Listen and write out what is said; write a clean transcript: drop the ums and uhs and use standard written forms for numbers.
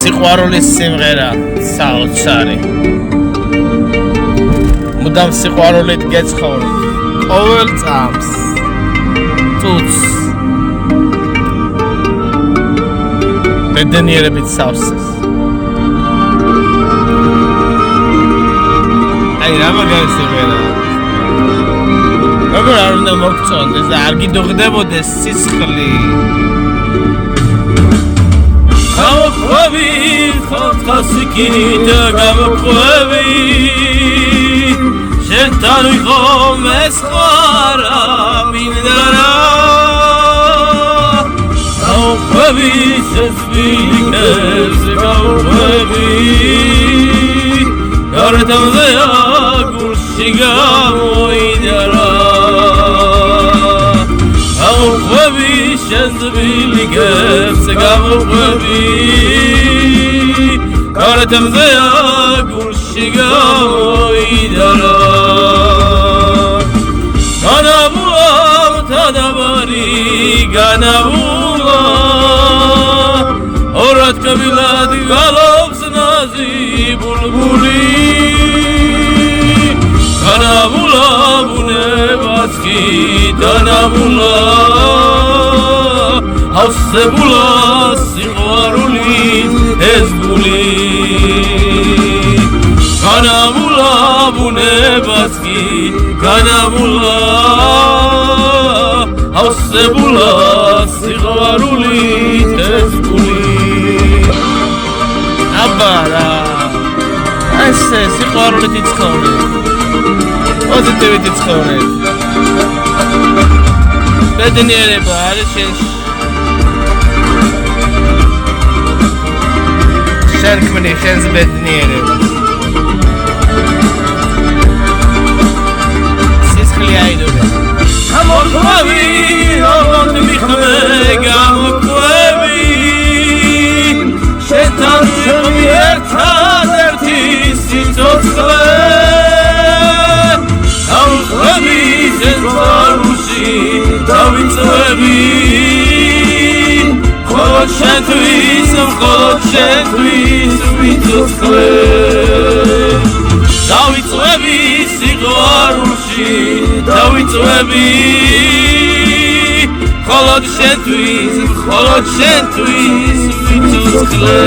სიყვარულის სიმღერა საოცარი. მუდამ სიყვარულით გეცხოვროთ ყოველ წამს, წუთს, ბედნიერებით სავსეს. აი რა მაგარი სიმღერა. როგორ არ უნდა მოგწონდეს და არ გიდუღდებოდეს სისხლი. Gamoqavi, khotkhasikinita gamoqavi Shetanu khom eskhara mindara Gamoqavi, sesbilikes gamoqavi Yartam zaya gulshiga moidara Gamoqavi, sesbilikes gamoqavi Yartam zaya gulshiga moidara Ganabulam tadabari ganabulam Orat kabilad galobs nazi bulbuli Ganabulam unevatski danabulam Havsebulam siqvarulis ezguli Ganabulam unevatski danabulam Havsebulam siqvarulis ezguli Abara Esse siqvarulit itzkore Pozitivit itzkore Bedniereba არის შერქმნი ხელს ბედნიერება სისხლი აიდოდა გამოყვები ოღონდ მიხმე გამოყვები შეთანხმები ერთადერთი სიცოცხლე გამოყვები ზენზარუში დავიწვევი მხოლოდ შენთვის ვიცოცხლე დავიწვევი სიყვარულში დავიწვევი მხოლოდ შენთვის ვიცოცხლე